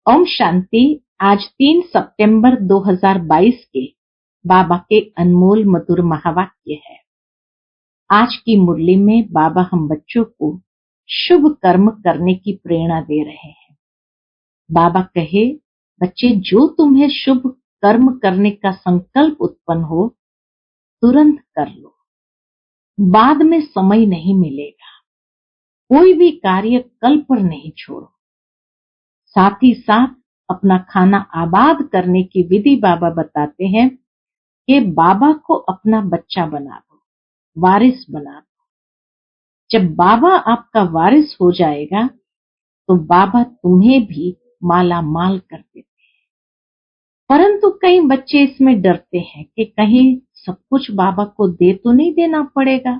ओम शांति। आज 3 सितंबर 2022 के बाबा के अनमोल मधुर महावाक्य है। आज की मुरली में बाबा हम बच्चों को शुभ कर्म करने की प्रेरणा दे रहे हैं। बाबा कहे, बच्चे, जो तुम्हें शुभ कर्म करने का संकल्प उत्पन्न हो तुरंत कर लो, बाद में समय नहीं मिलेगा। कोई भी कार्य कल पर नहीं छोड़ो। साथ ही साथ अपना खाना आबाद करने की विधि बाबा बताते हैं कि बाबा को अपना बच्चा बना दो, वारिस बना दो। जब बाबा आपका वारिस हो जाएगा तो बाबा तुम्हें भी माला माल कर देते हैं। परंतु कई बच्चे इसमें डरते हैं कि कहीं सब कुछ बाबा को दे तो नहीं देना पड़ेगा।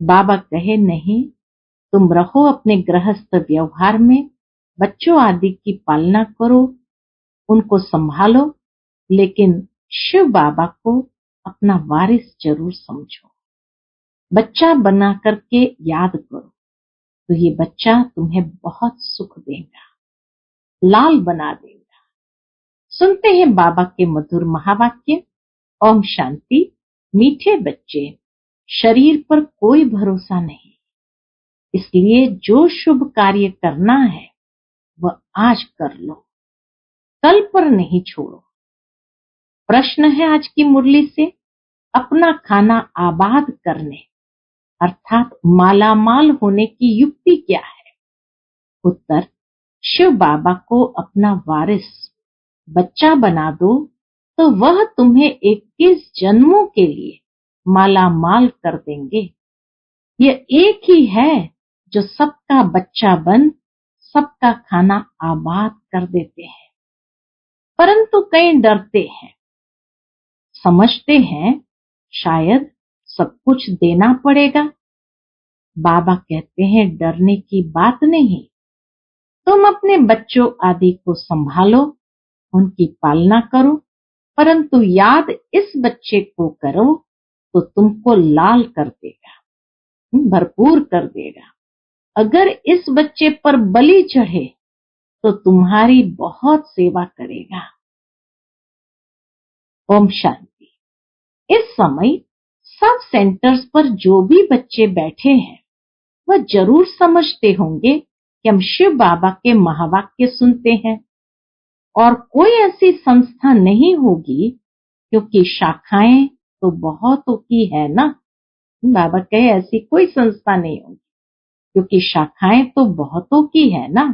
बाबा कहे, नहीं, तुम रहो अपने गृहस्थ व्यवहार में, बच्चों आदि की पालना करो, उनको संभालो, लेकिन शिव बाबा को अपना वारिस जरूर समझो। बच्चा बना करके याद करो तो ये बच्चा तुम्हें बहुत सुख देगा, लाल बना देगा। सुनते हैं बाबा के मधुर महावाक्य। ओम शांति। मीठे बच्चे, शरीर पर कोई भरोसा नहीं, इसलिए जो शुभ कार्य करना है वह आज कर लो, कल पर नहीं छोड़ो। प्रश्न है आज की मुरली से, अपना खाना आबाद करने अर्थात मालामाल होने की युक्ति क्या है? उत्तर, शिव बाबा को अपना वारिस बच्चा बना दो तो वह तुम्हें 21 जन्मों के लिए मालामाल कर देंगे। यह एक ही है जो सबका बच्चा बन सबका खाना आबाद कर देते हैं। परंतु कई डरते हैं, समझते हैं शायद सब कुछ देना पड़ेगा। बाबा कहते हैं, डरने की बात नहीं, तुम अपने बच्चों आदि को संभालो, उनकी पालना करो, परंतु याद इस बच्चे को करो तो तुमको लाल कर देगा, भरपूर कर देगा। अगर इस बच्चे पर बलि चढ़े तो तुम्हारी बहुत सेवा करेगा। ओम शांति। इस समय सब सेंटर्स पर जो भी बच्चे बैठे हैं वह जरूर समझते होंगे कि हम शिव बाबा के महावाक्य सुनते हैं और कोई ऐसी संस्था नहीं होगी, क्योंकि शाखाएं तो बहुतों की है ना। बाबा कहे ऐसी कोई संस्था नहीं होगी क्योंकि शाखाएं तो बहुतों की है ना।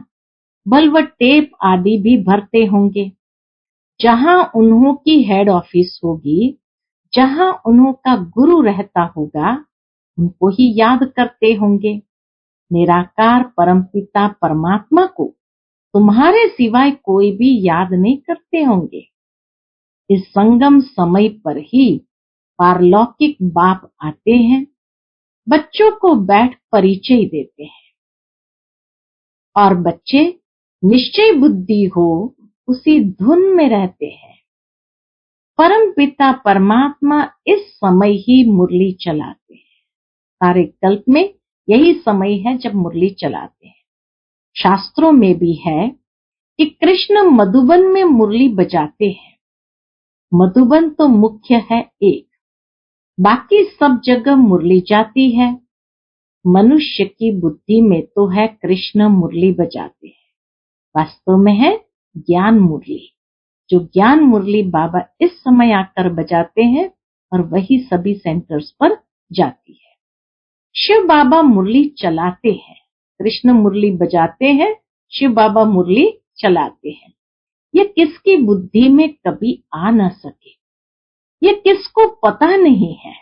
बल व टेप आदि भी भरते होंगे। जहां उन्हों की हेड ऑफिस होगी, जहां उन्हों का गुरु रहता होगा, उनको ही याद करते होंगे। निराकार परमपिता परमात्मा को तुम्हारे सिवाय कोई भी याद नहीं करते होंगे। इस संगम समय पर ही पारलौकिक बाप आते हैं, बच्चों को बैठ परिचय देते हैं और बच्चे निश्चय बुद्धि हो उसी धुन में रहते हैं। परम पिता परमात्मा इस समय ही मुरली चलाते हैं। सारे कल्प में यही समय है जब मुरली चलाते हैं। शास्त्रों में भी है कि कृष्ण मधुबन में मुरली बजाते हैं। मधुबन तो मुख्य है एक, बाकी सब जगह मुरली जाती है। मनुष्य की बुद्धि में तो है कृष्ण मुरली बजाते हैं, वास्तव में है ज्ञान मुरली। जो ज्ञान मुरली बाबा इस समय आकर बजाते हैं और वही सभी सेंटर्स पर जाती है। शिव बाबा मुरली चलाते हैं, कृष्ण मुरली बजाते हैं, शिव बाबा मुरली चलाते हैं। ये किसकी बुद्धि में कभी आ न सके, ये किसको पता नहीं है।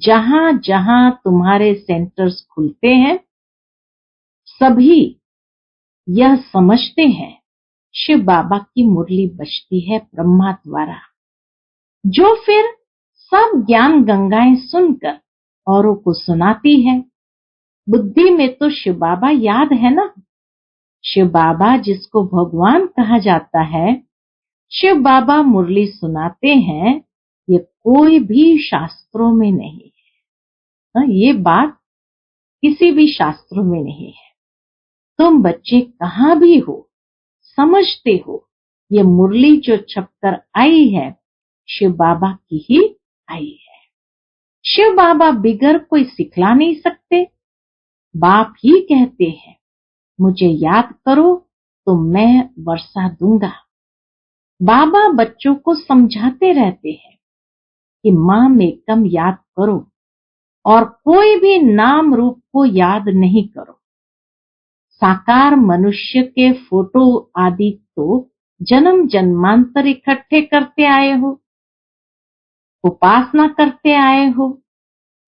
जहां जहां तुम्हारे सेंटर्स खुलते हैं सभी यह समझते हैं शिव बाबा की मुरली बजती है ब्रह्मा द्वारा, जो फिर सब ज्ञान गंगाएं सुनकर औरों को सुनाती है। बुद्धि में तो शिव बाबा याद है ना। शिव बाबा जिसको भगवान कहा जाता है, शिव बाबा मुरली सुनाते हैं, ये कोई भी शास्त्रों में नहीं है। ये बात किसी भी शास्त्रों में नहीं है। तुम बच्चे कहां भी हो, समझते हो ये मुरली जो छपकर आई है शिव बाबा की ही आई है। शिव बाबा बिगर कोई सिखला नहीं सकते। बाप ही कहते हैं मुझे याद करो तो मैं वर्षा दूंगा। बाबा बच्चों को समझाते रहते हैं कि मां मेकम याद करो और कोई भी नाम रूप को याद नहीं करो। साकार मनुष्य के फोटो आदि तो जन्म जन्मांतर इकट्ठे करते आए हो, उपासना करते आए हो।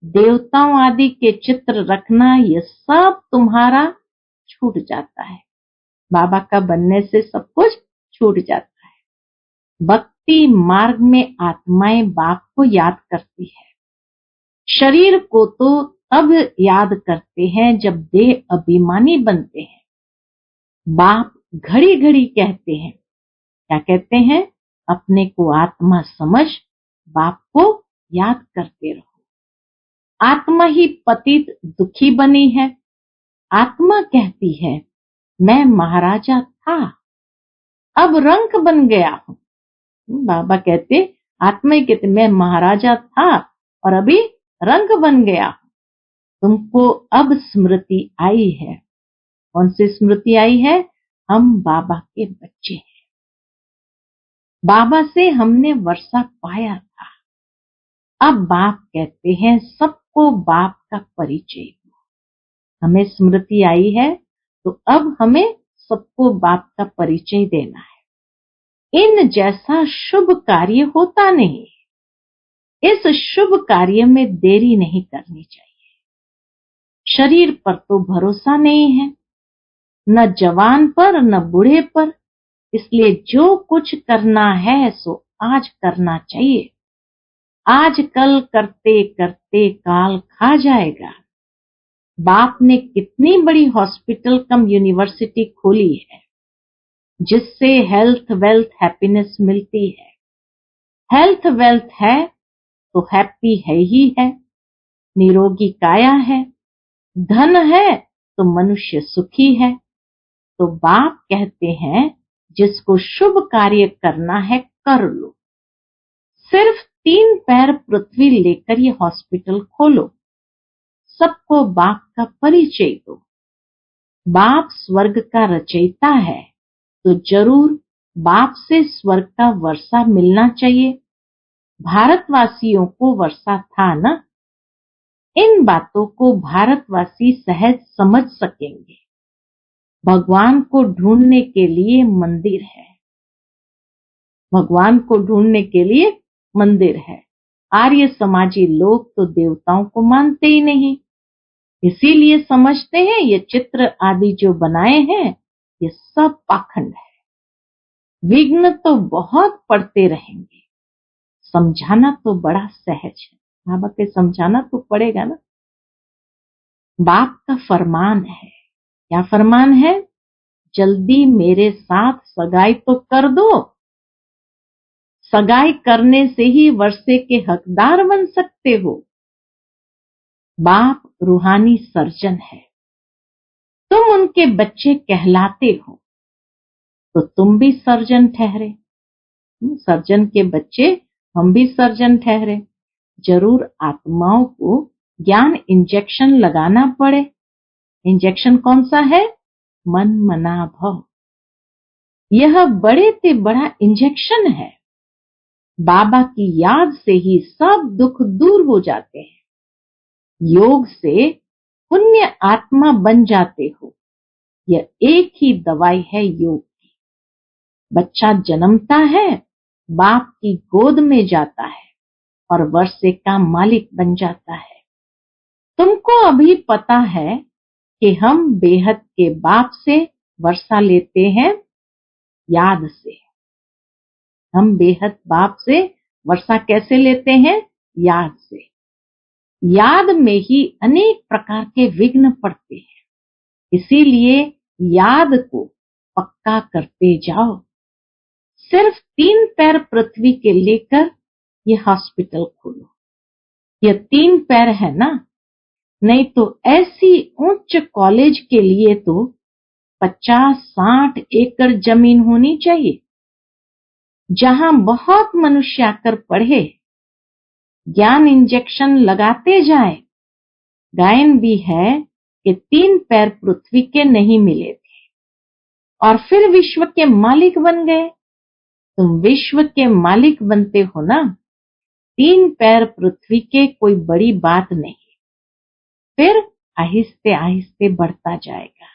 देवताओं आदि के चित्र रखना ये सब तुम्हारा छूट जाता है। बाबा का बनने से सब कुछ छूट जाता है। भक्ति मार्ग में आत्माएं बाप को याद करती है। शरीर को तो तब याद करते हैं जब देह अभिमानी बनते हैं। बाप घड़ी घड़ी कहते हैं, क्या कहते हैं? अपने को आत्मा समझ बाप को याद करते रहो। आत्मा ही पतित दुखी बनी है। आत्मा कहती है मैं महाराजा था, अब रंक बन गया हूं। बाबा कहते, आत्मा ही कहते मैं महाराजा था और अभी रंक बन गया हूं। तुमको अब स्मृति आई है। कौन सी स्मृति आई है? हम बाबा के बच्चे हैं। बाबा से हमने वर्षा पाया था। अब बाप कहते हैं सबको बाप का परिचय दो। हमें स्मृति आई है तो अब हमें सबको बाप का परिचय देना है। इन जैसा शुभ कार्य होता नहीं। इस शुभ कार्य में देरी नहीं करनी चाहिए। शरीर पर तो भरोसा नहीं है, न जवान पर न बूढ़े पर। इसलिए जो कुछ करना है सो आज करना चाहिए। आज कल करते करते काल खा जाएगा। बाप ने कितनी बड़ी हॉस्पिटल कम यूनिवर्सिटी खोली है जिससे हेल्थ वेल्थ हैप्पीनेस मिलती है। हेल्थ वेल्थ है तो हैप्पी है ही है। निरोगी काया है, धन है तो मनुष्य सुखी है। तो बाप कहते हैं जिसको शुभ कार्य करना है कर लो। सिर्फ 3 पैर पृथ्वी लेकर ये हॉस्पिटल खोलो। सबको बाप का परिचय दो। बाप स्वर्ग का रचयिता है तो जरूर बाप से स्वर्ग का वर्षा मिलना चाहिए। भारतवासियों को वर्षा था ना। इन बातों को भारतवासी सहज समझ सकेंगे। भगवान को ढूंढने के लिए मंदिर है। भगवान को ढूंढने के लिए मंदिर है। आर्य समाजी लोग तो देवताओं को मानते ही नहीं। इसीलिए समझते हैं ये चित्र आदि जो बनाए हैं ये सब पाखंड है। विघ्न तो बहुत पड़ते रहेंगे। समझाना तो बड़ा सहज है। बाबा के समझाना तो पड़ेगा ना। बाप का फरमान है। क्या फरमान है? जल्दी मेरे साथ सगाई तो कर दो। सगाई करने से ही वर्षे के हकदार बन सकते हो। बाप रूहानी सर्जन है। तुम उनके बच्चे कहलाते हो तो तुम भी सर्जन ठहरे। सर्जन के बच्चे हम भी सर्जन ठहरे। जरूर आत्माओं को ज्ञान इंजेक्शन लगाना पड़े। इंजेक्शन कौन सा है? मन मना भव। यह बड़े से बड़ा इंजेक्शन है। बाबा की याद से ही सब दुख दूर हो जाते हैं। योग से पुण्य आत्मा बन जाते हो। यह एक ही दवाई है योग की। बच्चा जन्मता है, बाप की गोद में जाता है और वर्षे का मालिक बन जाता है। तुमको अभी पता है कि हम बेहद के बाप से वर्षा लेते हैं याद से। हम बेहद बाप से वर्षा कैसे लेते हैं? याद से। याद में ही अनेक प्रकार के विघ्न पड़ते हैं। इसीलिए याद को पक्का करते जाओ। सिर्फ 3 पैर पृथ्वी के लेकर ये हॉस्पिटल खोलो। ये 3 पैर है ना, नहीं तो ऐसी उच्च कॉलेज के लिए तो 50-60 एकड़ जमीन होनी चाहिए, जहां बहुत मनुष्य आकर पढ़े, ज्ञान इंजेक्शन लगाते जाए। गायन भी है कि 3 पैर पृथ्वी के नहीं मिले थे और फिर विश्व के मालिक बन गए। तुम विश्व के मालिक बनते हो ना, 3 पैर पृथ्वी के कोई बड़ी बात नहीं, फिर आहिस्ते आहिस्ते बढ़ता जाएगा।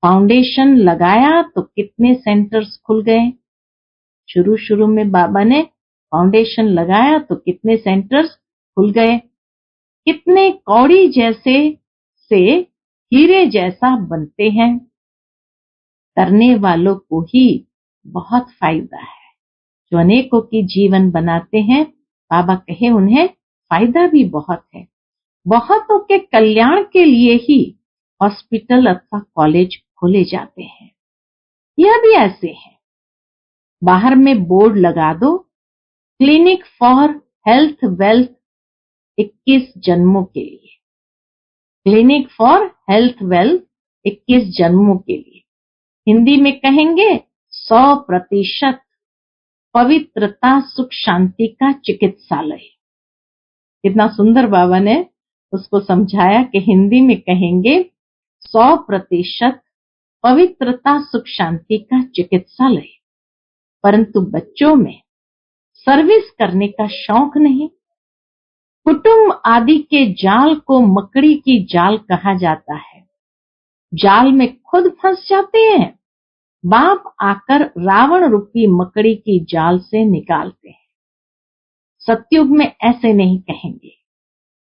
फाउंडेशन लगाया तो कितने सेंटर्स खुल गए। शुरू शुरू में बाबा ने फाउंडेशन लगाया तो कितने सेंटर्स खुल गए। कितने कौड़ी जैसे से हीरे जैसा बनते हैं। करने वालों को ही बहुत फायदा है। जो अनेकों की जीवन बनाते हैं, बाबा कहे उन्हें फायदा भी बहुत है। बहुतों के कल्याण के लिए ही हॉस्पिटल अथवा कॉलेज खोले जाते हैं। यह भी ऐसे है। बाहर में बोर्ड लगा दो, क्लिनिक फॉर हेल्थ वेल्थ 21 जन्मों के लिए। क्लिनिक फॉर हेल्थ वेल्थ 21 जन्मों के लिए। हिंदी में कहेंगे 100% पवित्रता सुख शांति का चिकित्सालय। कितना सुंदर बाबा ने उसको समझाया कि हिंदी में कहेंगे 100% पवित्रता सुख शांति का चिकित्सालय। परंतु बच्चों में सर्विस करने का शौक नहीं। कुटुंब आदि के जाल को मकड़ी की जाल कहा जाता है। जाल में खुद फंस जाते हैं। बाप आकर रावण रूपी मकड़ी की जाल से निकालते हैं। सतयुग में ऐसे नहीं कहेंगे।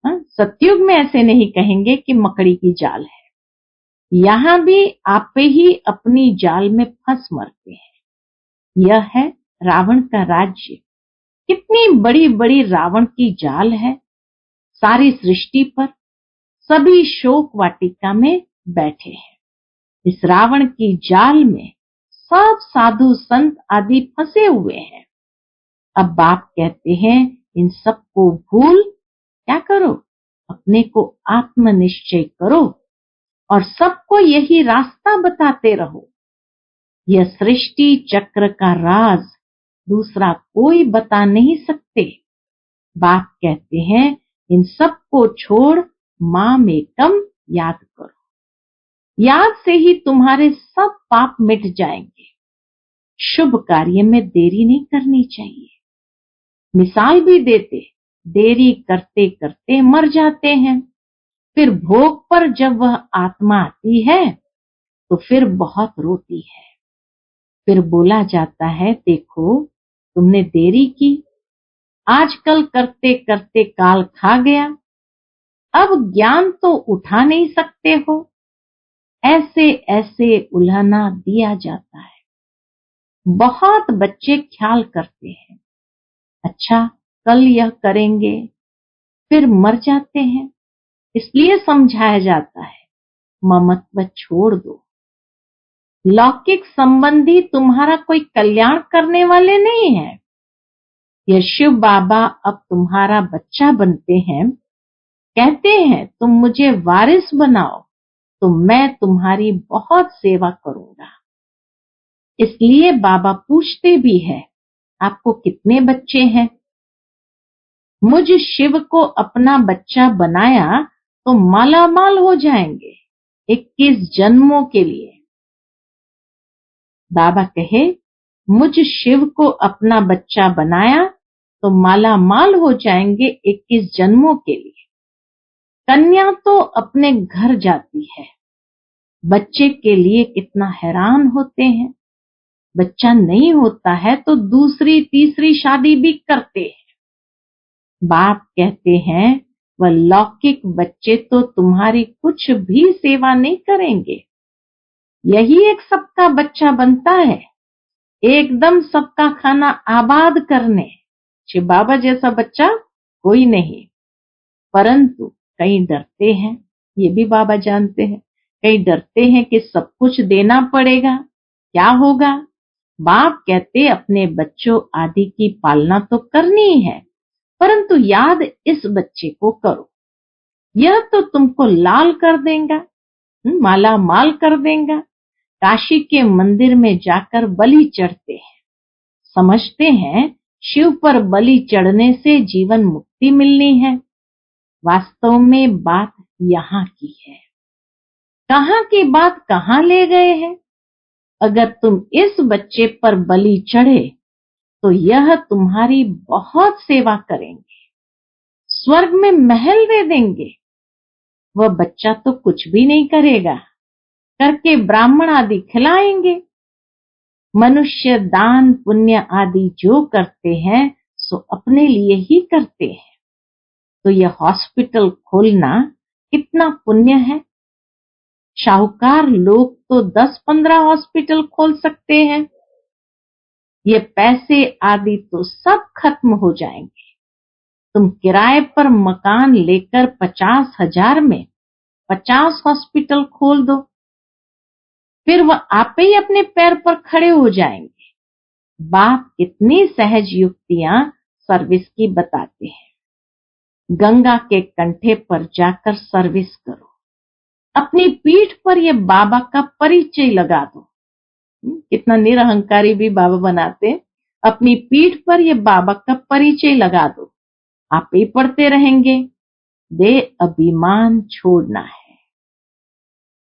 सतयुग में ऐसे नहीं कहेंगे कि मकड़ी की जाल है। यहां भी आप ही अपनी जाल में फंस मरते हैं। यह है रावण का राज्य। कितनी बड़ी बड़ी रावण की जाल है। सारी सृष्टि पर सभी शोक वाटिका में बैठे हैं। इस रावण की जाल में सब साधु संत आदि फंसे हुए हैं। अब बाप कहते हैं इन सबको भूल क्या करो, अपने को आत्मनिश्चय करो और सबको यही रास्ता बताते रहो। यह सृष्टि चक्र का राज दूसरा कोई बता नहीं सकते। बाप कहते हैं इन सबको छोड़ माम एकम याद करो। याद से ही तुम्हारे सब पाप मिट जाएंगे। शुभ कार्य में देरी नहीं करनी चाहिए। मिसाल भी देते, देरी करते करते मर जाते हैं। फिर भोग पर जब वह आत्मा आती है तो फिर बहुत रोती है। फिर बोला जाता है देखो तुमने देरी की, आजकल करते करते काल खा गया, अब ज्ञान तो उठा नहीं सकते हो। ऐसे ऐसे उल्हाना दिया जाता है। बहुत बच्चे ख्याल करते हैं, अच्छा कल यह करेंगे, फिर मर जाते हैं। इसलिए समझाया जाता है ममत्व छोड़ दो। लौकिक संबंधी तुम्हारा कोई कल्याण करने वाले नहीं है। यह शिव बाबा अब तुम्हारा बच्चा बनते हैं, कहते हैं तुम मुझे वारिस बनाओ तो मैं तुम्हारी बहुत सेवा करूंगा। इसलिए बाबा पूछते भी है आपको कितने बच्चे हैं। मुझ शिव को अपना बच्चा बनाया तो मालामाल हो जाएंगे 21 जन्मों के लिए। बाबा कहे मुझ शिव को अपना बच्चा बनाया तो मालामाल हो जाएंगे 21 जन्मों के लिए। कन्या तो अपने घर जाती है, बच्चे के लिए कितना हैरान होते हैं। बच्चा नहीं होता है तो दूसरी तीसरी शादी भी करते हैं। बाप कहते हैं वह लौकिक बच्चे तो तुम्हारी कुछ भी सेवा नहीं करेंगे। यही एक सबका बच्चा बनता है, एकदम सबका खाना आबाद करने। शिव बाबा जैसा बच्चा कोई नहीं। परंतु कई डरते हैं, ये भी बाबा जानते हैं। कई डरते हैं कि सब कुछ देना पड़ेगा, क्या होगा। बाप कहते अपने बच्चों आदि की पालना तो करनी है, परंतु याद इस बच्चे को करो। यह तो तुमको लाल कर देगा, माला माल कर देगा। काशी के मंदिर में जाकर बलि चढ़ते हैं, समझते हैं शिव पर बलि चढ़ने से जीवन मुक्ति मिलनी है। वास्तव में बात यहाँ की है। कहाँ की बात कहाँ ले गए हैं। अगर तुम इस बच्चे पर बलि चढ़े तो यह तुम्हारी बहुत सेवा करेंगे, स्वर्ग में महल दे देंगे। वह बच्चा तो कुछ भी नहीं करेगा, करके ब्राह्मण आदि खिलाएंगे। मनुष्य दान पुण्य आदि जो करते हैं सो अपने लिए ही करते हैं। तो यह हॉस्पिटल खोलना कितना पुण्य है। शाहूकार लोग तो 10-15 हॉस्पिटल खोल सकते हैं। ये पैसे आदि तो सब खत्म हो जाएंगे। तुम किराए पर मकान लेकर 50,000 में 50 हॉस्पिटल खोल दो, फिर वह आप ही अपने पैर पर खड़े हो जाएंगे। बाप कितनी सहज युक्तियां सर्विस की बताते हैं। गंगा के कंठे पर जाकर सर्विस करो, अपनी पीठ पर ये बाबा का परिचय लगा दो। कितना निरहंकारी भी बाबा बनाते। अपनी पीठ पर ये बाबा का परिचय लगा दो, आप ही पढ़ते रहेंगे। दे अभिमान छोड़ना है।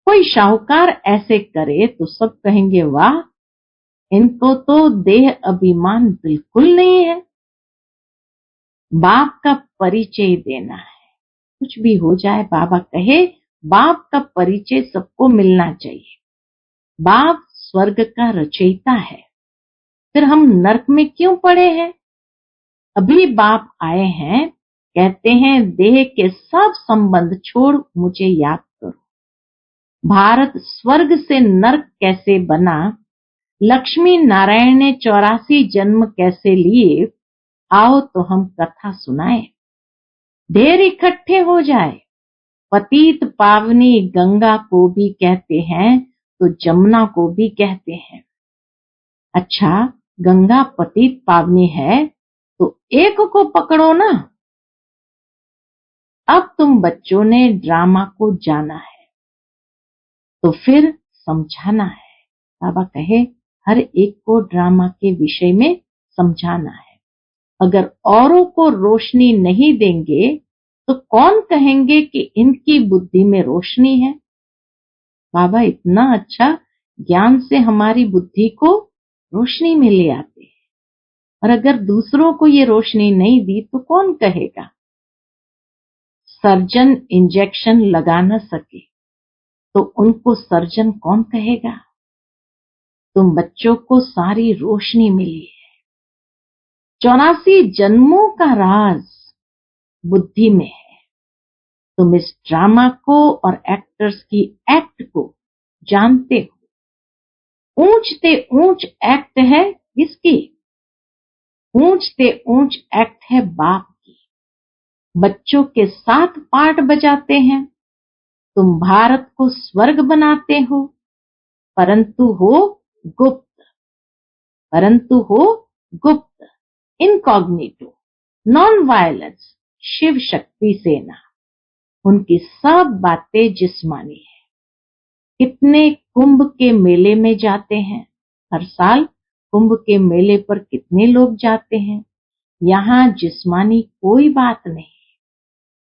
कोई शाहूकार ऐसे करे तो सब कहेंगे वाह, इनको तो देह अभिमान बिल्कुल नहीं है। बाप का परिचय देना है। कुछ भी हो जाए बाबा कहे बाप का परिचय सबको मिलना चाहिए। बाप स्वर्ग का रचयिता है, फिर हम नरक में क्यों पड़े हैं। अभी बाप आए हैं, कहते हैं देह के सब संबंध छोड़ मुझे याद करो। भारत स्वर्ग से नरक कैसे बना, लक्ष्मी नारायण ने 84 जन्म कैसे लिए, आओ तो हम कथा सुनाए। ढेर इकट्ठे हो जाए। पतित पावनी गंगा को भी कहते हैं तो जमुना को भी कहते हैं। अच्छा, गंगा पतित पावनी है तो एक को पकड़ो ना। अब तुम बच्चों ने ड्रामा को जाना है तो फिर समझाना है। बाबा कहे हर एक को ड्रामा के विषय में समझाना है। अगर औरों को रोशनी नहीं देंगे तो कौन कहेंगे कि इनकी बुद्धि में रोशनी है। बाबा इतना अच्छा ज्ञान से हमारी बुद्धि को रोशनी में ले आते हैं, और अगर दूसरों को ये रोशनी नहीं दी तो कौन कहेगा। सर्जन इंजेक्शन लगा न सके तो उनको सर्जन कौन कहेगा। तुम बच्चों को सारी रोशनी मिली है। 84 जन्मों का राज बुद्धि में है। तुम इस ड्रामा को और एक्टर्स की एक्ट को जानते हो। ऊंचते ऊंच एक्ट है किसकी। ऊंचते ऊंच एक्ट है बाप की। बच्चों के साथ पार्ट बजाते हैं। तुम भारत को स्वर्ग बनाते हो, परंतु हो गुप्त, incognito, non violence, Shiv Shakti सेना। उनकी सब बातें जिस्मानी है। कितने कुंभ के मेले में जाते हैं। हर साल कुंभ के मेले पर कितने लोग जाते हैं। यहाँ जिस्मानी कोई बात नहीं।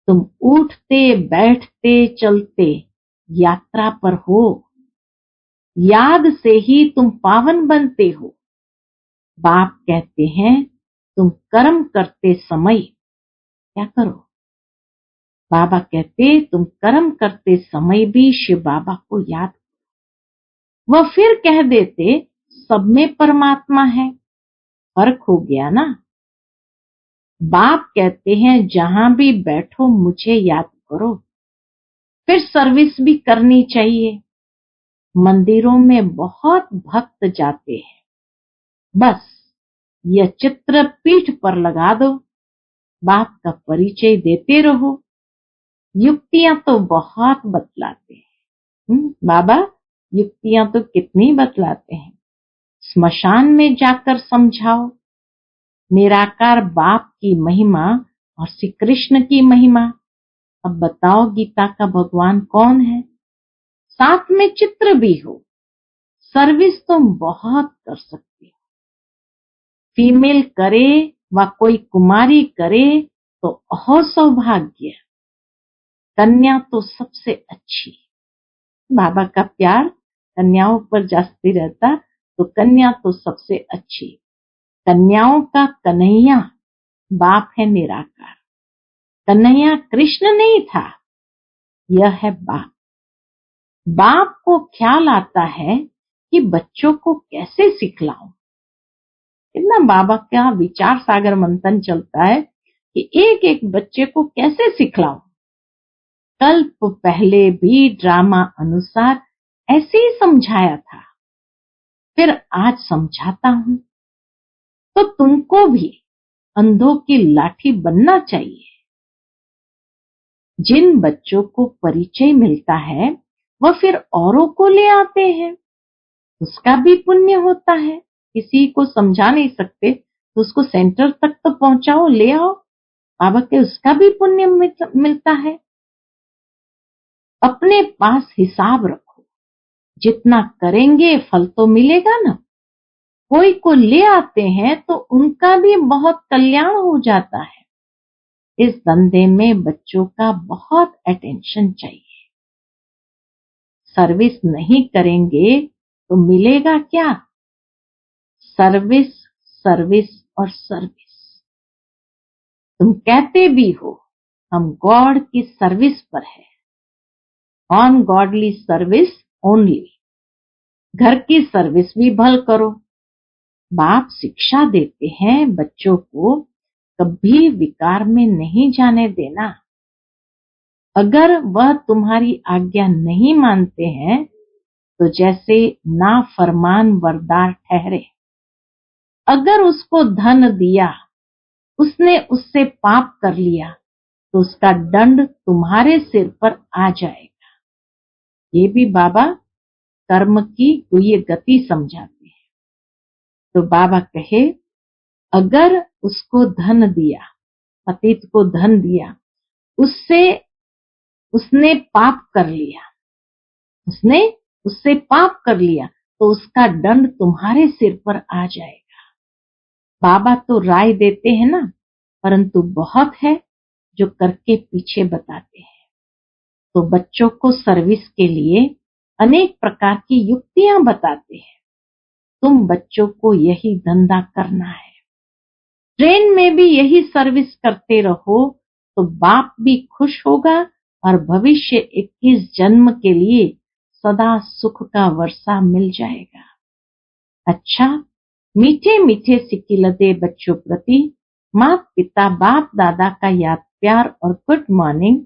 तुम उठते बैठते चलते यात्रा पर हो। याद से ही तुम पावन बनते हो। बाप कहते हैं तुम कर्म करते समय क्या करो। बाबा कहते तुम कर्म करते समय भी शिव बाबा को याद करो। वह फिर कह देते सब में परमात्मा है। फर्क हो गया ना। बाप कहते हैं जहां भी बैठो मुझे याद करो। फिर सर्विस भी करनी चाहिए। मंदिरों में बहुत भक्त जाते हैं, बस यह चित्र पीठ पर लगा दो, बाप का परिचय देते रहो। युक्तियां तो बहुत बतलाते हैं। बाबा युक्तियां तो कितनी बतलाते हैं। स्मशान में जाकर समझाओ निराकार बाप की महिमा और श्री कृष्ण की महिमा। अब बताओ गीता का भगवान कौन है। साथ में चित्र भी हो। सर्विस तुम बहुत कर सकती हो। फीमेल करे व कोई कुमारी करे तो और सौभाग्य। कन्या तो सबसे अच्छी। बाबा का प्यार कन्याओं पर जास्ती रहता, तो कन्या तो सबसे अच्छी। कन्याओं का कन्हैया बाप है निराकार। कन्हैया कृष्ण नहीं था, यह है बाप। बाप को ख्याल आता है कि बच्चों को कैसे सिखलाऊं। इतना बाबा का विचार सागर मंथन चलता है कि एक एक बच्चे को कैसे सिखलाऊं। कल्प पहले भी ड्रामा अनुसार ऐसे ही समझाया था, फिर आज समझाता हूं। तो तुमको भी अंधों की लाठी बनना चाहिए। जिन बच्चों को परिचय मिलता है वह फिर औरों को ले आते हैं, उसका भी पुण्य होता है। किसी को समझा नहीं सकते तो उसको सेंटर तक तो पहुंचाओ, ले आओ, बाबा के उसका भी पुण्य मिलता है। अपने पास हिसाब रखो, जितना करेंगे फल तो मिलेगा ना। कोई को ले आते हैं तो उनका भी बहुत कल्याण हो जाता है। इस धंधे में बच्चों का बहुत अटेंशन चाहिए। सर्विस नहीं करेंगे तो मिलेगा क्या? सर्विस, सर्विस और सर्विस। तुम कहते भी हो हम गॉड की सर्विस पर है, ऑन गॉडली सर्विस ओनली। घर की सर्विस भी भल करो। बाप शिक्षा देते हैं बच्चों को कभी विकार में नहीं जाने देना। अगर वह तुम्हारी आज्ञा नहीं मानते हैं तो जैसे नाफरमान वरदार ठहरे। अगर उसको धन दिया, उसने उससे पाप कर लिया तो उसका दंड तुम्हारे सिर पर आ जाएगा। ये भी बाबा कर्म की ये गति समझाते हैं। तो बाबा कहे अगर उसको धन दिया, पतित को धन दिया, उसने पाप कर लिया, उसने उससे पाप कर लिया तो उसका दंड तुम्हारे सिर पर आ जाएगा। बाबा तो राय देते हैं ना, परंतु बहुत है जो करके पीछे बताते हैं। तो बच्चों को सर्विस के लिए अनेक प्रकार की युक्तियां बताते हैं। तुम बच्चों को यही धंधा करना है। ट्रेन में भी यही सर्विस करते रहो तो बाप भी खुश होगा और भविष्य 21 जन्म के लिए सदा सुख का वर्षा मिल जाएगा। अच्छा, मीठे मीठे सिकिलते बच्चों प्रति माता पिता बाप दादा का याद प्यार और गुड मॉर्निंग।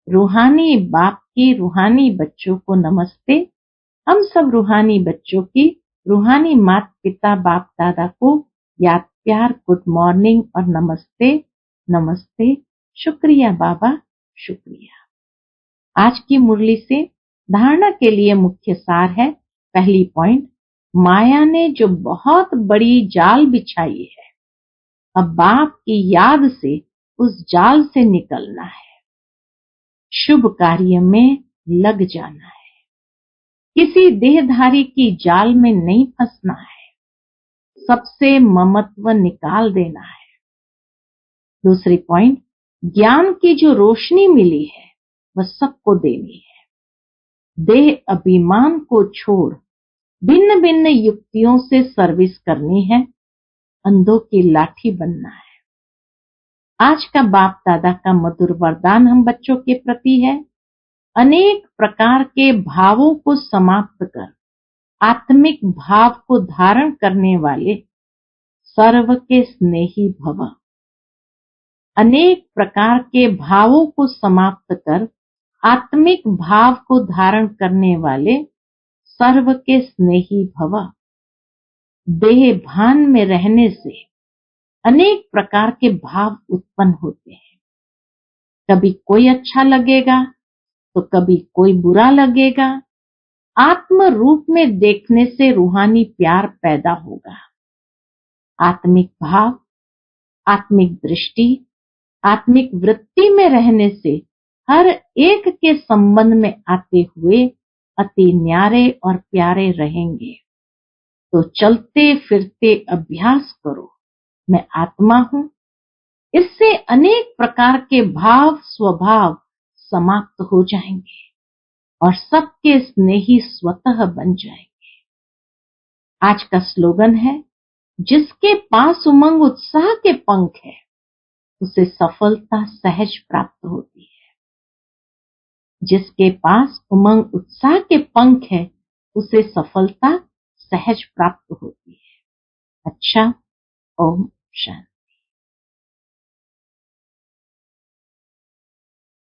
रूहानी बाप की रूहानी बच्चों को नमस्ते। हम सब रूहानी बच्चों की रूहानी माता पिता बाप दादा को याद प्यार गुड मॉर्निंग और नमस्ते नमस्ते। शुक्रिया बाबा, शुक्रिया। आज की मुरली से धारणा के लिए मुख्य सार है। पहली पॉइंट, माया ने जो बहुत बड़ी जाल बिछाई है, अब बाप की याद से उस जाल से निकलना है। शुभ कार्य में लग जाना है। किसी देहधारी की जाल में नहीं फंसना है। सबसे ममत्व निकाल देना है। दूसरी पॉइंट, ज्ञान की जो रोशनी मिली है वह सबको देनी है। देह अभिमान को छोड़ भिन्न भिन्न युक्तियों से सर्विस करनी है। अंधों की लाठी बनना है। आज का बाप दादा का मधुर वरदान हम बच्चों के प्रति है। अनेक प्रकार के भावों को समाप्त कर आत्मिक भाव को धारण करने वाले सर्व के स्नेही भव। अनेक प्रकार के भावों को समाप्त कर आत्मिक भाव को धारण करने वाले सर्व के स्नेही भव। देह भान में रहने से अनेक प्रकार के भाव उत्पन्न होते हैं। कभी कोई अच्छा लगेगा तो कभी कोई बुरा लगेगा। आत्म रूप में देखने से रूहानी प्यार पैदा होगा। आत्मिक भाव, आत्मिक दृष्टि, आत्मिक वृत्ति में रहने से हर एक के संबंध में आते हुए अति न्यारे और प्यारे रहेंगे। तो चलते फिरते अभ्यास करो, मैं आत्मा हूं। इससे अनेक प्रकार के भाव स्वभाव समाप्त हो जाएंगे और सबके स्नेही स्वतः बन जाएंगे। आज का स्लोगन है, जिसके पास उमंग उत्साह के पंख है उसे सफलता सहज प्राप्त होती है। जिसके पास उमंग उत्साह के पंख है उसे सफलता सहज प्राप्त होती है। अच्छा, ओम शांति।